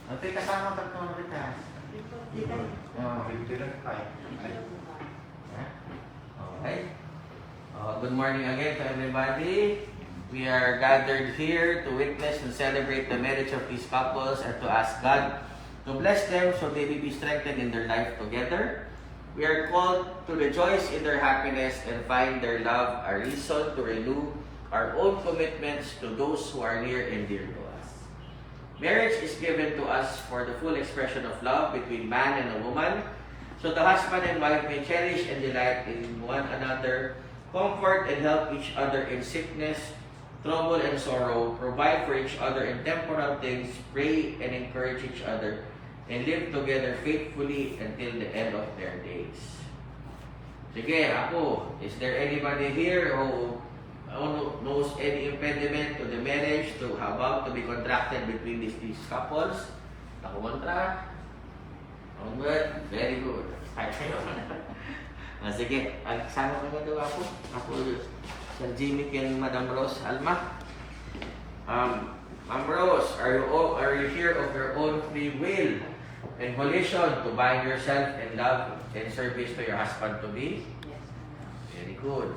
Ate, kasama ka ito, Rita. Oo, 50 lang tayo. Okay. Good morning again to everybody. We are gathered here to witness and celebrate the marriage of these couples and to ask God to bless them so they may be strengthened in their life together. We are called to rejoice in their happiness and find their love a reason to renew our own commitments to those who are near and dear to us. Marriage is given to us for the full expression of love between man and a woman, so the husband and wife may cherish and delight in one another, comfort and help each other in sickness, trouble and sorrow, provide for each other in temporal things, pray and encourage each other, and live together faithfully until the end of their days. Sige, ako, is there anybody here who knows any impediment to the marriage to about to be contracted between these couples? Ako kontra. Good. Very good. Sige, sama ka daw ako. Ako, Sir Jimmy and Madam Rose Alma. Ma'am Rose, are you here of your own free will and volition to bind yourself in love and service to your husband to be? Yes. Very good.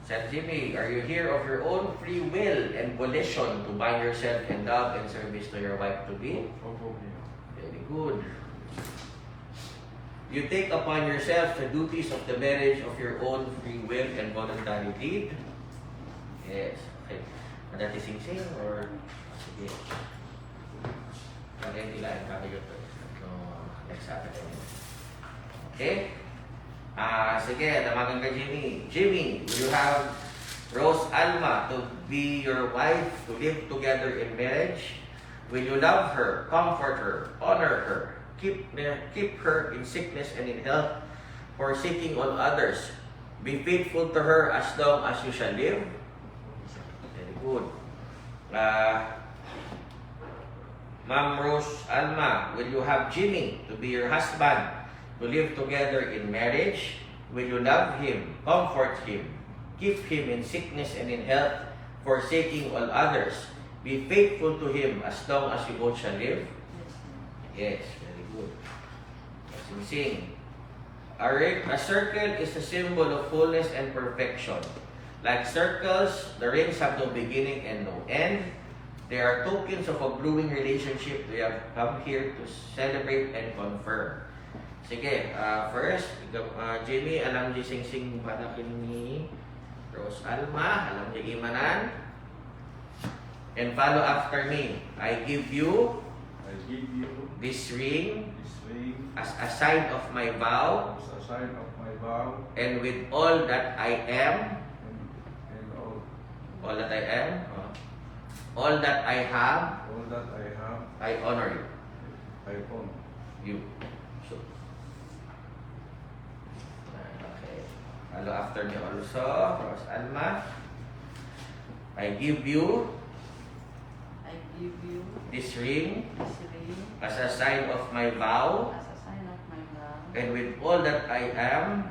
Sir Jimmy, are you here of your own free will and volition to bind yourself in love and service to your wife to be? Very good. You take upon yourself the duties of the marriage of your own free will and voluntary deed? Yes. Okay. Madati sing-sing or... Sige. Kaya tilaan kami yun. So, next Saturday. Okay? Sige, tamagan ka Jimmy. Jimmy, will you have Rose Alma to be your wife, to live together in marriage? Will you love her, comfort her, honor her, keep her in sickness and in health, forsaking all others? Be faithful to her as long as you shall live? Very good. Ma'am Rose Alma, will you have Jimmy to be your husband, to live together in marriage? Will you love him, comfort him, keep him in sickness and in health, forsaking all others? Be faithful to him as long as you both shall live? Yes, very good. Sing. A circle is a symbol of fullness and perfection. Like circles, the rings have no beginning and no end. They are tokens of a brewing relationship we have come here to celebrate and confirm. Sige, first, Jimmy, alam di sing-sing banakin ni Rose Alma, alam di imanan. And follow after me. I give you this ring as a sign of my vow, and with all that I am, all that I am, all that I have, I honor you. You. So, okay. Follow after me also, Rose Alma. I give you this ring as a sign of my vow, and with all that I am,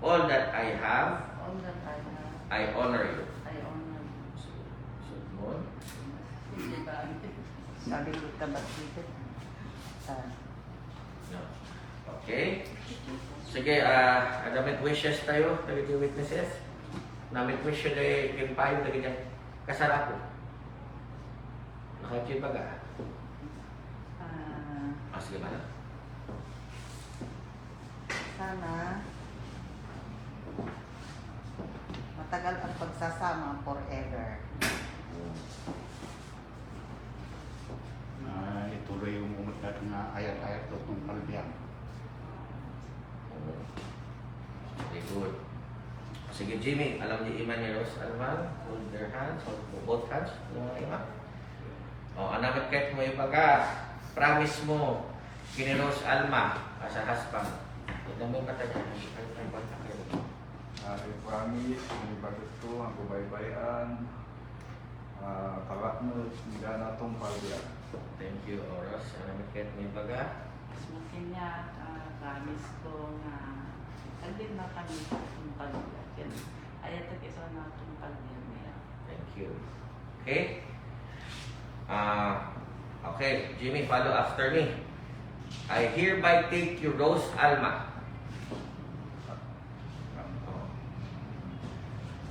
all that I have, I honor you. Sabi ko tabat dito. Okay? Sige, namit wishes tayo, nagiging witnesses. Namit wish yun ay yung payo, nagiging kasara ko. Nakachip ba ka? Sige ba na? Sana matagal ang pagsasama forever. Ituloy yung umunod na ayat-ayat to kung kalbiyan. Very good. Sige Jimmy, alam ni Iman ni Rose Alma, hold their hands, hold both hands. Ima. Anamat kahit mo iba ka, promise mo kini Rose Alma as a husband. Ito mo yung katagal. I promise, may bakit ko ang kubaybayan, kalaknod, hindi na itong palya. Thank you, Oros. Anamat kahit mo iba ka. Mungkin niya, promise ko na hindi na kami tumpag yan. Ayat at isa na tumpag yan niya. Thank you. Okay? Ako Okay, Jimmy, follow after me. I hereby take you, Rose Alma.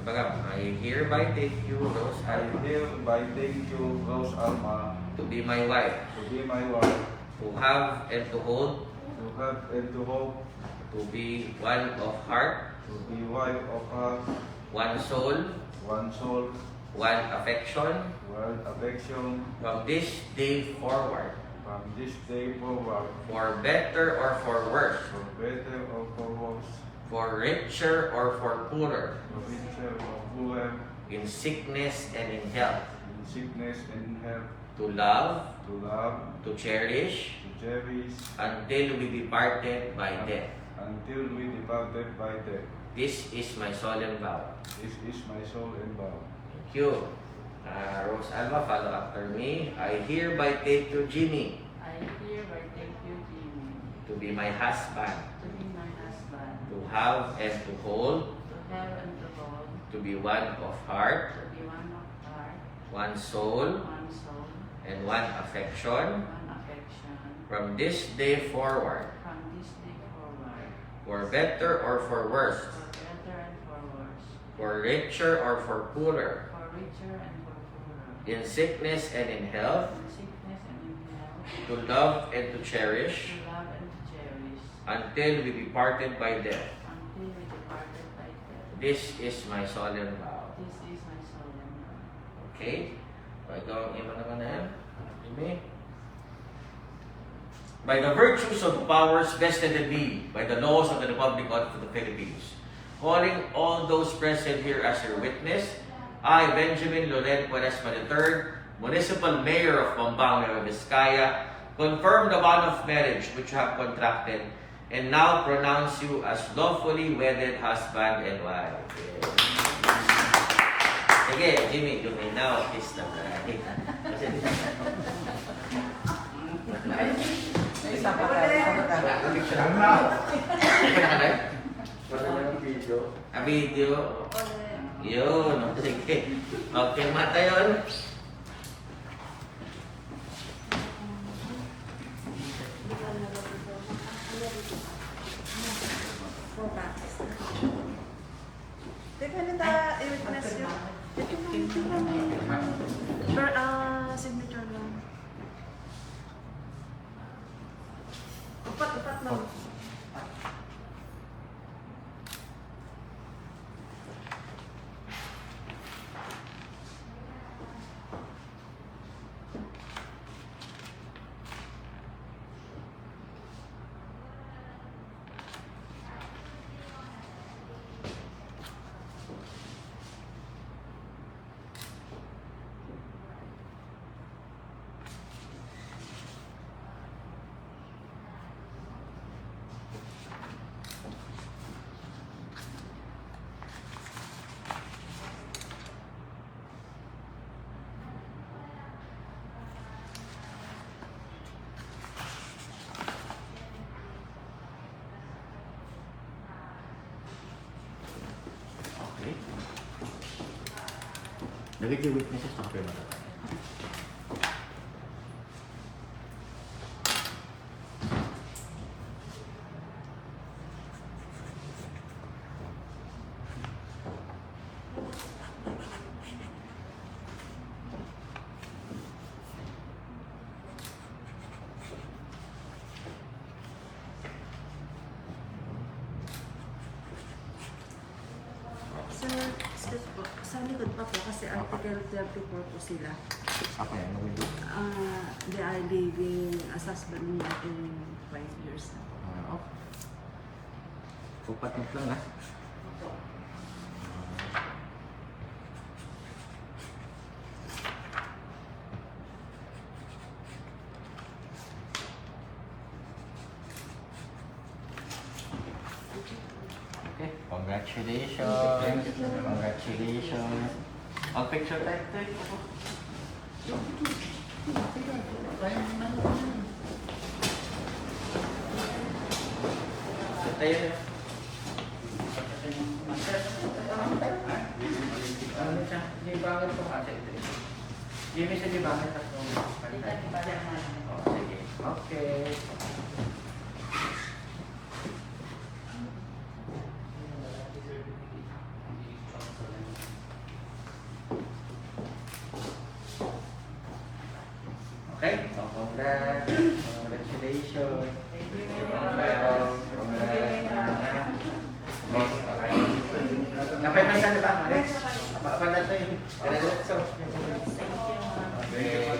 I hereby take you, Rose I Alma, hereby take you, Rose Alma, to be my wife, to be my wife, to have and to hold, to have and to hope, to be one of heart, to be wife of heart, one soul, one soul, one affection, one affection, from this day forward, from this day forward, for better or for worse, for better or for worse, for richer or for poorer, for richer or poorer, in sickness and in health, in sickness and in health, to love, to love, to cherish, to cherish, until we be parted by death. until we departed by death. This is my solemn vow. This is my soul and vow. Thank you. Rose Alma, follow after me. I hereby take you, Jimmy, I hereby take you, Jimmy, to be my husband, to be my husband, to have and to hold, to have and to hold, to be one of heart, to be one of heart, one soul, one soul, and one affection, one affection, from this day forward, from this day forward, for better or for worse, for better and for worse, for richer or for poorer, for richer and for poorer, in sickness and in health, in sickness and in health, to love and to cherish, to love and to cherish, until we be parted by death. until we departed by death. This is my solemn vow. This is my solemn vow. Okay? So, ikaw ang ima naman na yan. Jimmy? By the virtues of powers vested in me, by the laws of the Republic of the Philippines, calling all those present here as your witness, I, Benjamin Loren Cuaresma III, Municipal Mayor of Bambang, Nueva Vizcaya, confirm the bond of marriage which you have contracted, and now pronounce you as lawfully wedded husband and wife. Sige, Jimmy, you may now kiss the bride. Kasi Isa pa ka. picture na. Wala yung video. A video. Yun. Sige. Okay, mata yun. Teka na i-witness yun. Ito lang. Sure, signature lang. Upat lang. Okay. Lagay yung witnesses sa kapil mata. Sir, excuse po. Sa likod pa po kasi Article 34 po sila. Okay, ano will do? They are living as husband and wife in 5 years na. Okay. Upat lang ha. Okay, congratulations. Congratulations. Ang picture tayo ito. Tayo na. Ano siya? Hindi bakit po kasi ito. Jimmy, sige ba? May tatlong Hindi pantay. natin pala naman. Oh, sige. Okay. Okay? Oh, congrats. Congratulations. Thank you. Congrats. Congrats.